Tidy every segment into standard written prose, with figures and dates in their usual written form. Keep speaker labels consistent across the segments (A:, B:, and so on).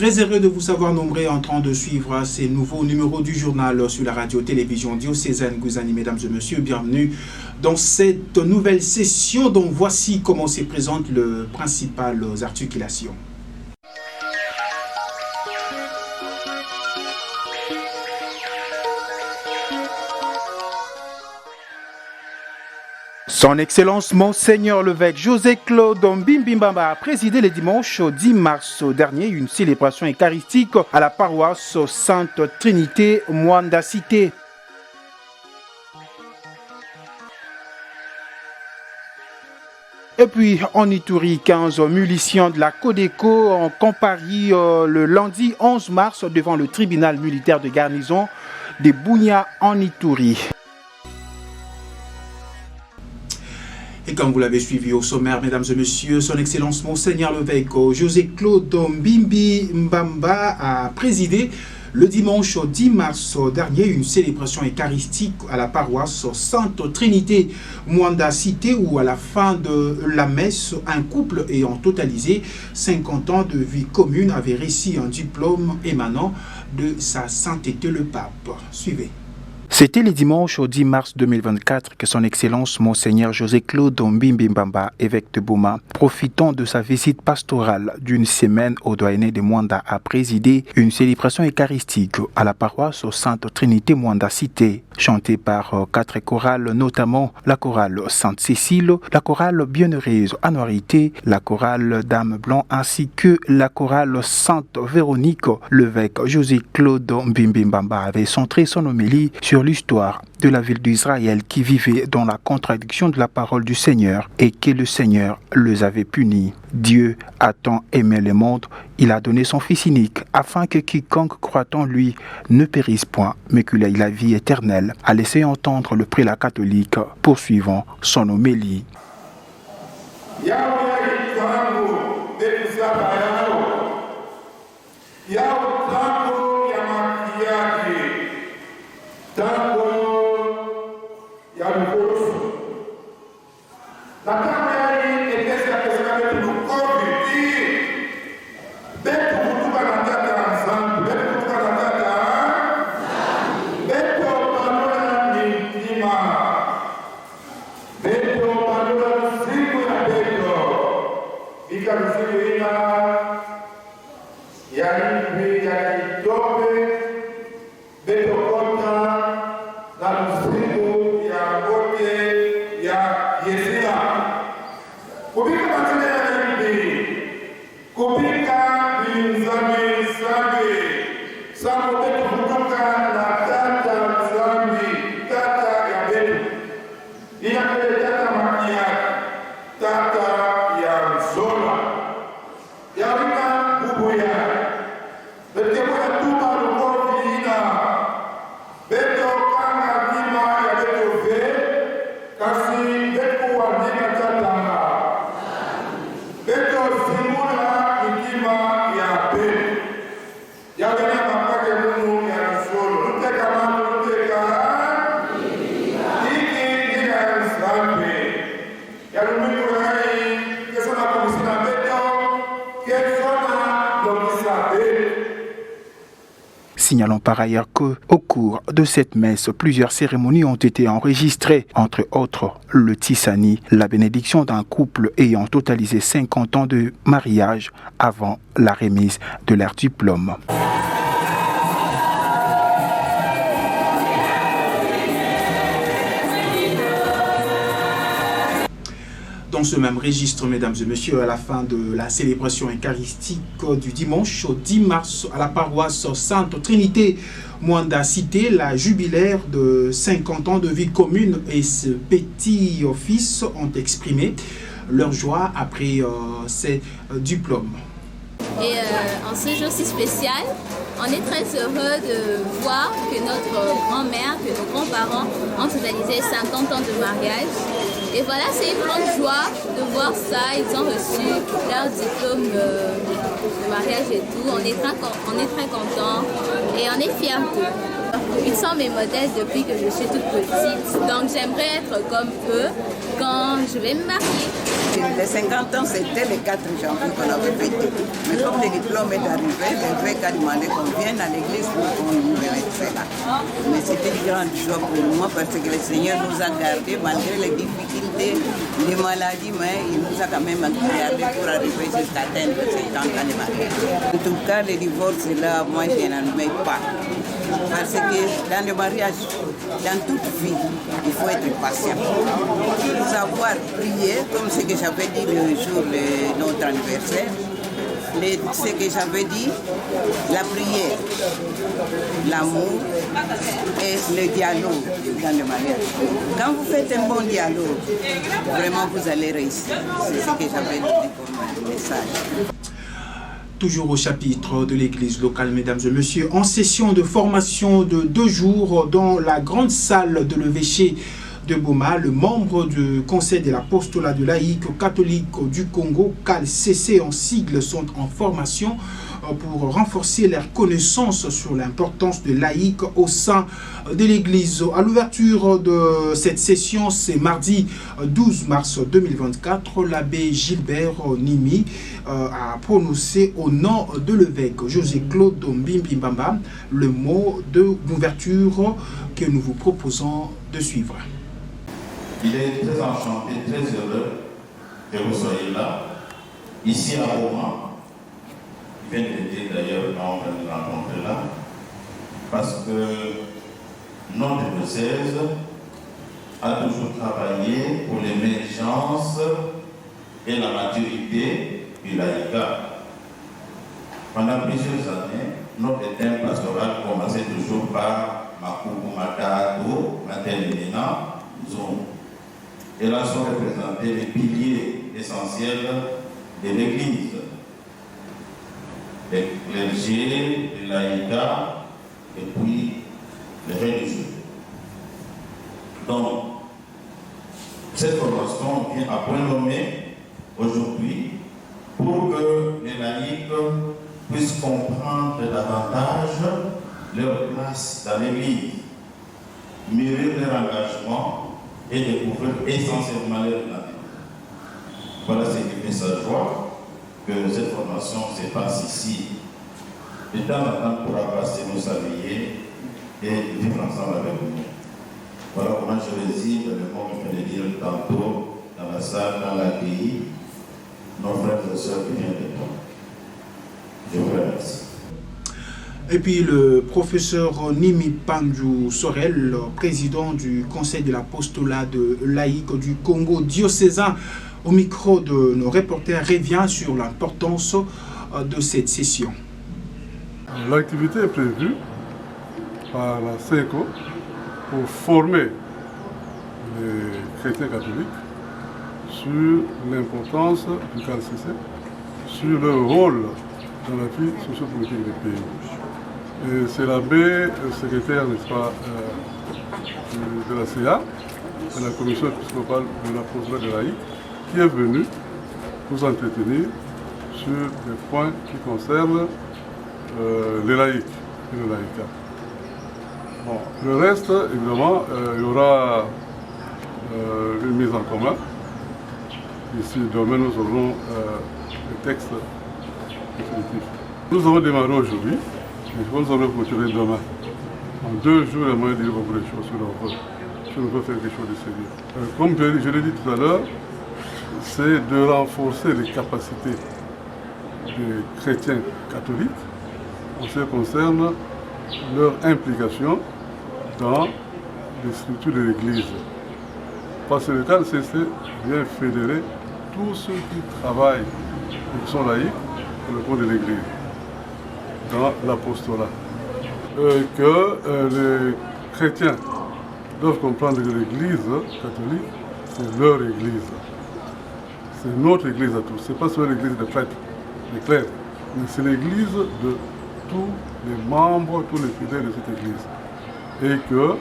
A: Très heureux de vous savoir nombreux en train de suivre ces nouveaux numéros du journal sur la radio-télévision diocésaine Gouzani. Mesdames et messieurs, bienvenue dans cette nouvelle session dont voici comment se présentent les principales articulations. Son Excellence Monseigneur l'évêque José-Claude Mbimbimbamba a présidé le dimanche 10 mars dernier une célébration eucharistique à la paroisse Sainte Trinité Mwanda Cité. Et puis en Ituri, 15 miliciens de la Codeco ont comparu le lundi 11 mars devant le tribunal militaire de garnison de Bunia en Ituri. Et comme vous l'avez suivi au sommaire, mesdames et messieurs, son Excellence Monseigneur l'évêque José-Claude Mbimbimbamba a présidé le dimanche 10 mars dernier une célébration eucharistique à la paroisse Sainte Trinité Mwanda Cité où à la fin de la messe, un couple ayant totalisé 50 ans de vie commune avait reçu un diplôme émanant de sa sainteté le pape. Suivez. C'était le dimanche au 10 mars 2024 que son Excellence Monseigneur José-Claude Mbimbimbamba, évêque de Bouma, profitant de sa visite pastorale d'une semaine au doyenné de Mwanda, a présidé une célébration eucharistique à la paroisse Sainte Trinité Mwanda Cité, chantée par 4 chorales, notamment la chorale Sainte-Cécile, la chorale Bienheureuse Annuarité, la chorale Dame Blanc ainsi que la chorale Sainte Véronique. L'évêque José-Claude Mbimbimbamba avait centré son homélie sur l'histoire de la ville d'Israël qui vivait dans la contradiction de la parole du Seigneur et que le Seigneur les avait punis. Dieu a tant aimé le monde, il a donné son Fils unique afin que quiconque croit en lui ne périsse point, mais qu'il ait la vie éternelle, a laissé entendre le prélat catholique poursuivant son homélie. Signalons par ailleurs qu'au cours de cette messe, plusieurs cérémonies ont été enregistrées, entre autres le Tissani, la bénédiction d'un couple ayant totalisé 50 ans de mariage avant la remise de leur diplôme. Dans ce même registre, mesdames et messieurs, à la fin de la célébration eucharistique du dimanche au 10 mars à la paroisse Sainte Trinité Mwanda Cité, la jubilaire de 50 ans de vie commune et ce petit fils ont exprimé leur joie après ces diplômes.
B: Et en ce jour si spécial, on est très heureux de voir que notre grand-mère, que nos grands-parents ont totalisé 50 ans de mariage. Et voilà, c'est une grande joie de voir ça. Ils ont reçu leur diplôme de mariage et tout. On est très contents et on est fiers d'eux. Ils sont mes modèles depuis que je suis toute petite. Donc j'aimerais être comme eux quand je vais me marier.
C: Les 50 ans, c'était le 4 janvier qu'on avait fêté. Mais comme le diplôme est arrivé, l'évêque a demandé qu'on vienne à l'église pour qu'on nous remette cela. Mais c'était une grande joie pour moi parce que le Seigneur nous a gardés malgré les difficultés, les maladies, mais il nous a quand même gardés pour arriver jusqu'à atteindre 50 ans de mariage. En tout cas, le divorce, là, moi, je n'en mets pas. Parce que dans le mariage, dans toute vie, il faut être patient. Pour avoir prié, comme ce que j'avais dit le jour de notre anniversaire, ce que j'avais dit, la prière, l'amour et le dialogue dans le mariage. Quand vous faites un bon dialogue, vraiment vous allez réussir. C'est ce que j'avais dit comme message.
A: Toujours au chapitre de l'église locale, mesdames et messieurs, en session de formation de 2 jours dans la grande salle de l'évêché de Boma, le membre du conseil de l'apostolat de laïque catholique du Congo, CALCC en sigle, sont en formation pour renforcer leur connaissance sur l'importance de laïque au sein de l'église. À l'ouverture de cette session, c'est mardi 12 mars 2024, l'abbé Gilbert Nimi a prononcé au nom de l'évêque José Claude Mbimbi Mbamba le mot d'ouverture que nous vous proposons de suivre.
D: Il est très enchanté, très heureux que vous soyez là, ici à Boma. Il vient de le dire d'ailleurs quand on va nous rencontrer là, parce que notre diocèse a toujours travaillé pour l'émergence et la maturité du laïcat. Pendant plusieurs années, notre thème pastoral commençait toujours par Makubu Matato, Matenina, Zon. Et là sont représentés les piliers essentiels de l'Église. Les clergés, les laïcats, et puis les religieux. Donc, cette formation vient à point nommé aujourd'hui pour que les laïcs puissent comprendre davantage leur place dans l'Église, mûrir leur engagement et découvrir essentiellement leur nature. Voilà ce qui fait sa joie, que cette formation se passe ici. De temps en temps, on pourra passer nous saluer et vivre ensemble avec nous. Voilà comment je réside dans le monde, je vais le dire tantôt, dans la salle, dans l'accueil, nos frères et sœurs qui viennent de toi. Je vous remercie.
A: Et puis le professeur Nimi Pandjou Sorel, président du conseil de l'apostolat de laïque du Congo diocésain, au micro de nos reporters, revient sur l'importance de cette session.
E: L'activité est prévue par la CECO pour former les chrétiens catholiques sur l'importance du CALCC, sur leur rôle dans la vie sociopolitique du pays. Et c'est l'abbé, le secrétaire, n'est-ce pas, de la CA, de la commission épiscopale de l'apostolat de laïque, qui est venu nous entretenir sur des points qui concernent les laïcs et le laïcat. Bon, le reste, évidemment, il y aura une mise en commun. Ici, demain, nous aurons le texte définitif. Nous avons démarré aujourd'hui, et je pense que nous allons continuer demain. En 2 jours, il y a moyen de dire beaucoup de choses sur leur rôle, si on veut faire quelque chose de sérieux. Comme je l'ai dit tout à l'heure, c'est de renforcer les capacités des chrétiens catholiques en ce qui concerne leur implication dans les structures de l'Église. Parce que le CALCC vient fédérer tous ceux qui travaillent et qui sont laïcs pour le compte de l'Église, dans l'apostolat. Les chrétiens doivent comprendre que l'Église catholique, c'est leur Église. C'est notre Église à tous. Ce n'est pas seulement l'Église des prêtres, des clercs, mais c'est l'Église de tous les membres, tous les fidèles de cette Église. Et que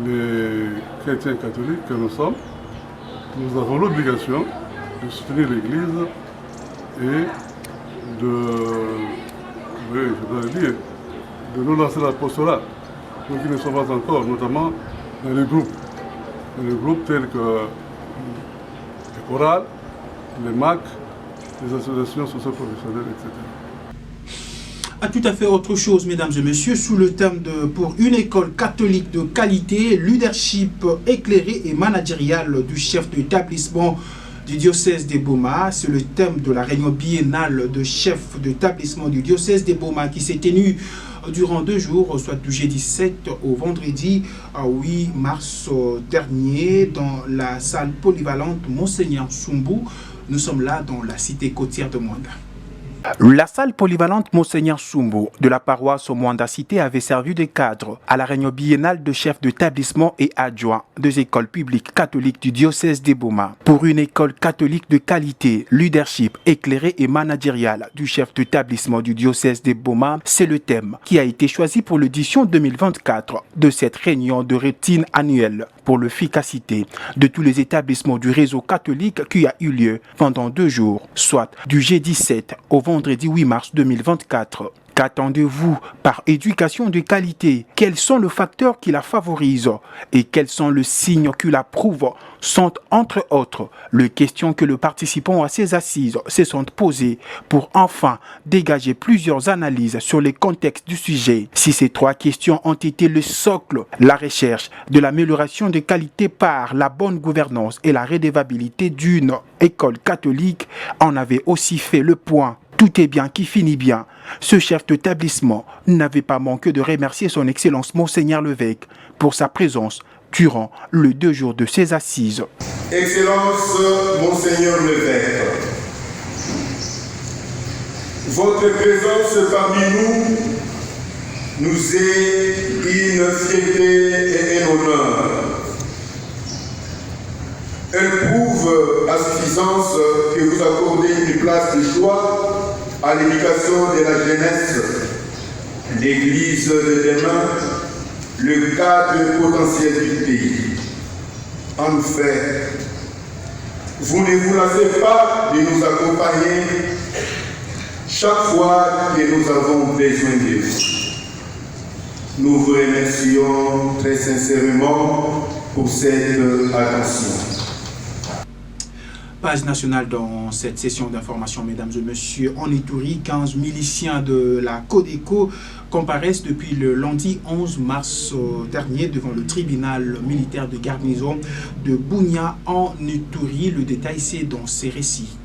E: les chrétiens catholiques que nous sommes, nous avons l'obligation de soutenir l'Église et de, oui, je dois le dire, de nous lancer l'apostolat. mais qui ne sont pas encore, notamment dans les groupes. Dans les groupes tels que les chorales, les MAC, les associations socio-professionnelles, etc.
A: À tout à fait autre chose, mesdames et messieurs, sous le thème de pour une école catholique de qualité, leadership éclairé et managérial du chef d'établissement du diocèse des Boma. C'est le thème de la réunion biennale de chefs d'établissement du diocèse des Boma qui s'est tenue durant 2 jours, soit du jeudi 7 au vendredi 8 mars dernier, dans la salle polyvalente Monseigneur Soumbou. Nous sommes là dans la cité côtière de Mwanda.
F: La salle polyvalente Monseigneur Soumbou de la paroisse Mwanda Cité avait servi de cadre à la réunion biennale de chefs d'établissement et adjoints des écoles publiques catholiques du diocèse des Boma. Pour une école catholique de qualité, leadership éclairé et managérial du chef d'établissement du diocèse des Boma, c'est le thème qui a été choisi pour l'édition 2024 de cette réunion de routine annuelle pour l'efficacité de tous les établissements du réseau catholique qui a eu lieu pendant 2 jours, soit du jeudi 7 au vendredi 8 mars 2024. Qu'attendez-vous par éducation de qualité? Quels sont les facteurs qui la favorisent et quels sont les signes qui la prouvent? Sont entre autres les questions que les participants à ces assises se sont posées pour enfin dégager plusieurs analyses sur les contextes du sujet. Si ces 3 questions ont été le socle, la recherche de l'amélioration de qualité par la bonne gouvernance et la redevabilité d'une école catholique en avait aussi fait le point. Tout est bien qui finit bien. Ce chef d'établissement n'avait pas manqué de remercier son Excellence Monseigneur l'évêque pour sa présence durant les 2 jours de ses assises.
G: Excellence Monseigneur l'évêque, votre présence parmi nous est une fierté et un honneur. Elle prouve à suffisance que vous accordez une place de choix à l'éducation de la jeunesse, l'Église de demain, le cadre potentiel du pays. En fait, vous ne vous lassez pas de nous accompagner chaque fois que nous avons besoin de vous. Nous vous remercions très sincèrement pour cette attention.
A: Page nationale dans cette session d'information, mesdames et messieurs. En Ituri, 15 miliciens de la Codeco comparaissent depuis le lundi 11 mars dernier devant le tribunal militaire de garnison de Bunia en Ituri. Le détail, c'est dans ces récits.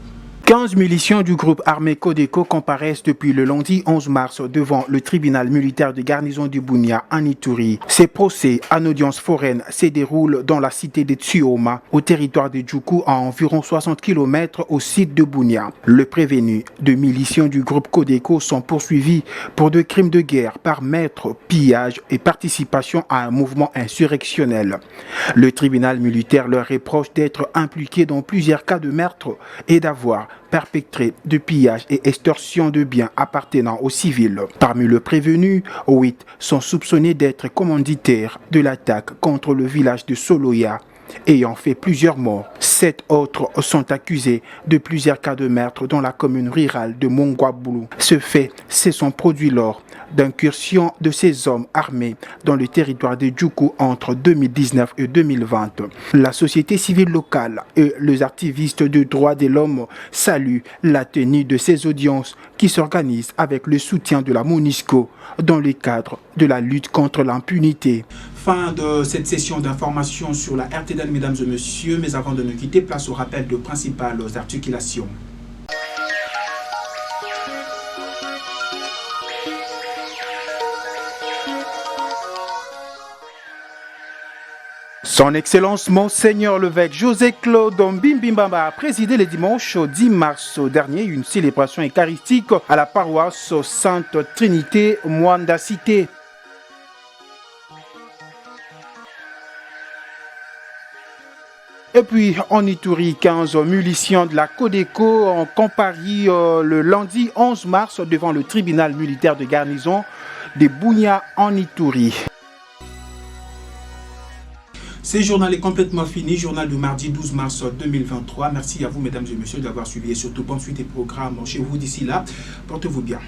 F: 15 miliciens du groupe armé Codeco comparaissent depuis le lundi 11 mars devant le tribunal militaire de garnison de Bunia en Ituri. Ces procès en audience foraine se déroulent dans la cité de Tsioma, au territoire de Djoukou, à environ 60 km au site de Bunia. Le prévenu de miliciens du groupe Codeco sont poursuivis pour 2 crimes de guerre par meurtre, pillage et participation à un mouvement insurrectionnel. Le tribunal militaire leur reproche d'être impliqués dans plusieurs cas de meurtre et d'avoir perpétré de pillage et extorsion de biens appartenant aux civils. Parmi les prévenus, 8 sont soupçonnés d'être commanditaires de l'attaque contre le village de Soloya, ayant fait plusieurs morts. 7 autres sont accusés de plusieurs cas de meurtre dans la commune rurale de Mongwaboulou. Ce fait se sont produits lors d'incursions de ces hommes armés dans le territoire de Djoukou entre 2019 et 2020. La société civile locale et les activistes de droits de l'homme saluent la tenue de ces audiences qui s'organisent avec le soutien de la MONUSCO dans le cadre de la lutte contre l'impunité.
A: Fin de cette session d'information sur la RTDN, mesdames et messieurs. Mais avant de nous quitter, place au rappel de principales articulations.
F: Son Excellence Monseigneur l'évêque José Claude Mbimbimbamba a présidé le dimanche 10 mars dernier une célébration eucharistique à la paroisse Sainte Trinité Mwanda Cité. Et puis, en Ituri, 15 miliciens de la Codeco ont comparu le lundi 11 mars devant le tribunal militaire de garnison de Bunia en Ituri.
A: Ce journal est complètement fini, journal du mardi 12 mars 2023. Merci à vous, mesdames et messieurs, d'avoir suivi et surtout bonne suite des programmes chez vous d'ici là. Portez-vous bien.